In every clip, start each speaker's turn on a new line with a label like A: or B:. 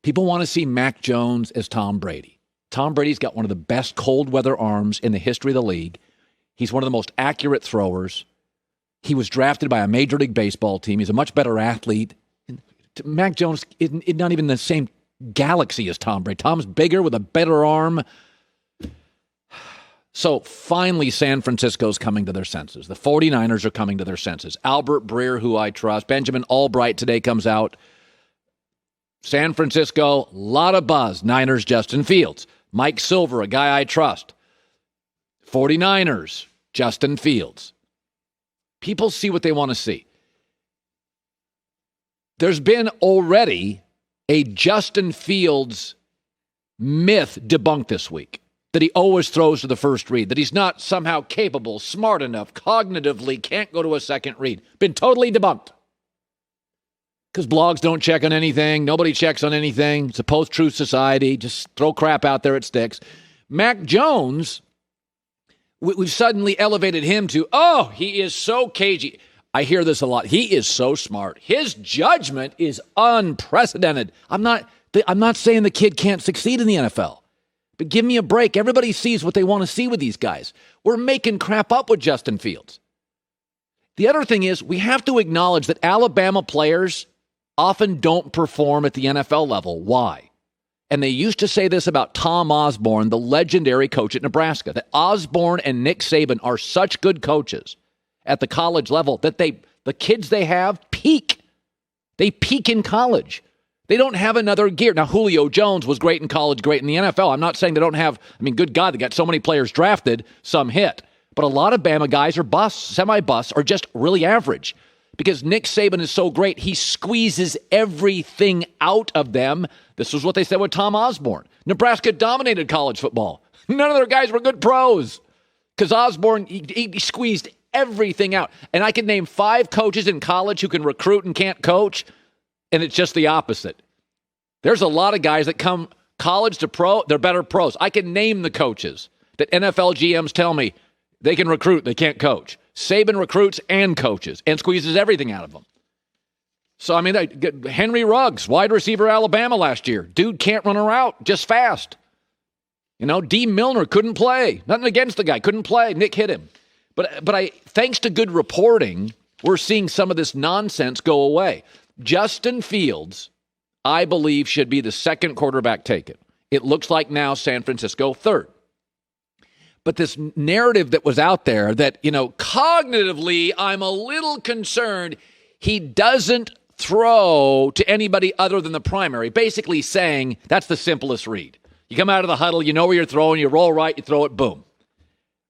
A: People want to see Mac Jones as Tom Brady. Tom Brady's got one of the best cold weather arms in the history of the league. He's one of the most accurate throwers. He was drafted by a Major League Baseball team. He's a much better athlete. Mac Jones is not even in the same galaxy as Tom Brady. Tom's bigger with a better arm. So finally, San Francisco's coming to their senses. The 49ers are coming to their senses. Albert Breer, who I trust. Benjamin Albright today comes out. San Francisco, a lot of buzz. Niners, Justin Fields. Mike Silver, a guy I trust. 49ers, Justin Fields. People see what they want to see. There's been already a Justin Fields myth debunked this week, that he always throws to the first read, that he's not somehow capable, smart enough, cognitively, can't go to a second read. Been totally debunked. Because blogs don't check on anything. Nobody checks on anything. It's a post-truth society. Just throw crap out there. It sticks. Mac Jones, we've suddenly elevated him to, he is so cagey. I hear this a lot. He is so smart. His judgment is unprecedented. I'm not saying the kid can't succeed in the NFL, but give me a break. Everybody sees what they want to see with these guys. We're making crap up with Justin Fields. The other thing is we have to acknowledge that Alabama players often don't perform at the NFL level. Why? And they used to say this about Tom Osborne, the legendary coach at Nebraska, that Osborne and Nick Saban are such good coaches at the college level that the kids they have peak. They peak in college. They don't have another gear. Now, Julio Jones was great in college, great in the NFL. I'm not saying they don't have, good God, they got so many players drafted, some hit. But a lot of Bama guys are busts, semi-busts, or just really average. Because Nick Saban is so great, he squeezes everything out of them. This was what they said with Tom Osborne. Nebraska dominated college football. None of their guys were good pros. Because Osborne, he squeezed everything out. And I can name 5 coaches in college who can recruit and can't coach, and it's just the opposite. There's a lot of guys that come college to pro, they're better pros. I can name the coaches that NFL GMs tell me they can recruit, they can't coach. Saban recruits and coaches and squeezes everything out of them. So, Henry Ruggs, wide receiver Alabama last year. Dude can't run a route, just fast. D. Milner couldn't play. Nothing against the guy, couldn't play. Nick hit him. But thanks to good reporting, we're seeing some of this nonsense go away. Justin Fields, I believe, should be the second quarterback taken. It looks like now San Francisco third. But this narrative that was out there that, cognitively, I'm a little concerned he doesn't throw to anybody other than the primary, basically saying that's the simplest read. You come out of the huddle, you know where you're throwing, you roll right, you throw it, boom.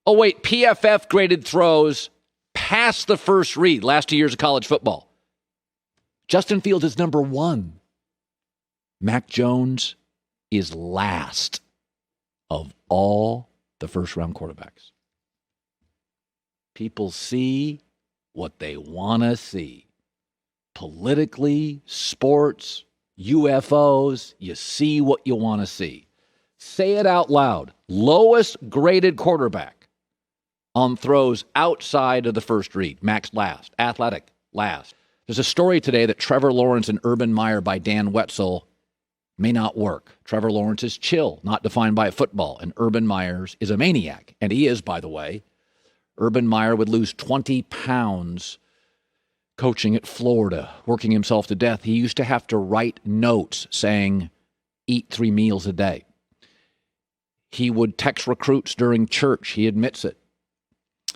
A: Oh, wait, PFF graded throws past the first read last 2 years of college football. Justin Fields is number 1. Mac Jones is last of all the first-round quarterbacks. People see what they want to see. Politically, sports, UFOs, you see what you want to see. Say it out loud. Lowest graded quarterback on throws outside of the first read. Max last. Athletic last. There's a story today that Trevor Lawrence and Urban Meyer by Dan Wetzel may not work. Trevor Lawrence is chill, not defined by football, and Urban Meyer is a maniac. And he is, by the way. Urban Meyer would lose 20 pounds coaching at Florida, working himself to death. He used to have to write notes saying, eat 3 meals a day. He would text recruits during church. He admits it.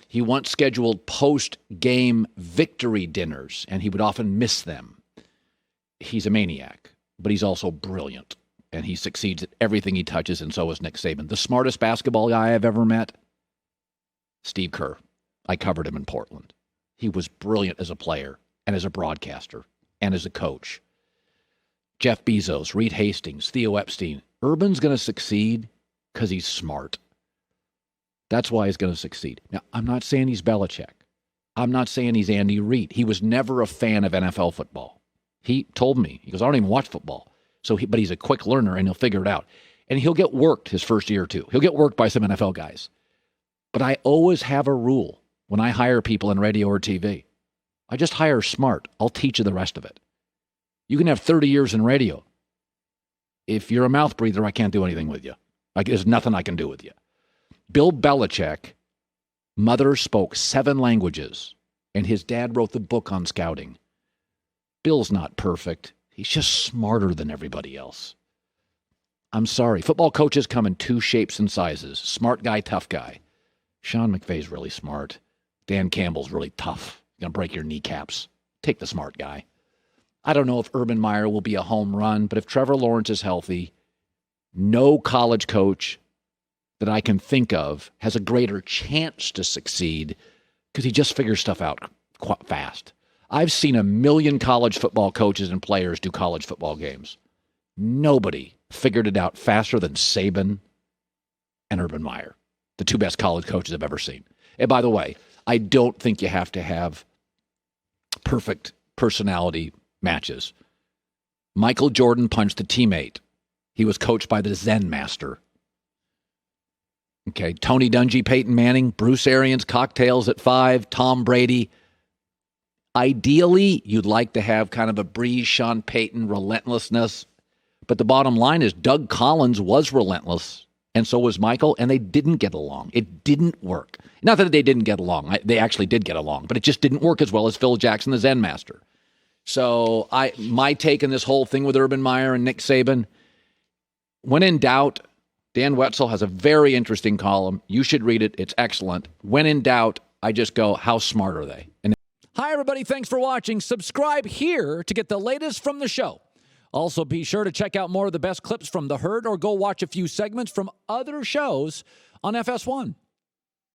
A: He once scheduled post-game victory dinners, and he would often miss them. He's a maniac. But he's also brilliant, and he succeeds at everything he touches, and so is Nick Saban. The smartest basketball guy I've ever met, Steve Kerr. I covered him in Portland. He was brilliant as a player and as a broadcaster and as a coach. Jeff Bezos, Reed Hastings, Theo Epstein. Urban's going to succeed because he's smart. That's why he's going to succeed. Now, I'm not saying he's Belichick. I'm not saying he's Andy Reid. He was never a fan of NFL football. He told me, he goes, I don't even watch football. But he's a quick learner, and he'll figure it out. And he'll get worked his first year or two. He'll get worked by some NFL guys. But I always have a rule when I hire people in radio or TV. I just hire smart. I'll teach you the rest of it. You can have 30 years in radio. if you're a mouth breather, I can't do anything with you. Like, there's nothing I can do with you. Bill Belichick, mother spoke 7 languages, and his dad wrote the book on scouting. Bill's not perfect. He's just smarter than everybody else. I'm sorry. Football coaches come in 2 shapes and sizes. Smart guy, tough guy. Sean McVay's really smart. Dan Campbell's really tough. Going to break your kneecaps. Take the smart guy. I don't know if Urban Meyer will be a home run, but if Trevor Lawrence is healthy, no college coach that I can think of has a greater chance to succeed because he just figures stuff out quite fast. I've seen 1 million college football coaches and players do college football games. Nobody figured it out faster than Saban and Urban Meyer, the 2 best college coaches I've ever seen. And by the way, I don't think you have to have perfect personality matches. Michael Jordan punched a teammate. He was coached by the Zen master. Okay, Tony Dungy, Peyton Manning, Bruce Arians, cocktails at 5, Tom Brady. Ideally, you'd like to have kind of a Breeze, Sean Payton, relentlessness. But the bottom line is Doug Collins was relentless, and so was Michael, and they didn't get along. It didn't work. Not that they didn't get along. They actually did get along, but it just didn't work as well as Phil Jackson, the Zen master. So my take on this whole thing with Urban Meyer and Nick Saban, when in doubt, Dan Wetzel has a very interesting column. You should read it. It's excellent. When in doubt, I just go, how smart are they? Hi, everybody. Thanks for watching. Subscribe here to get the latest from the show. Also, be sure to check out more of the best clips from The Herd or go watch a few segments from other shows on FS1.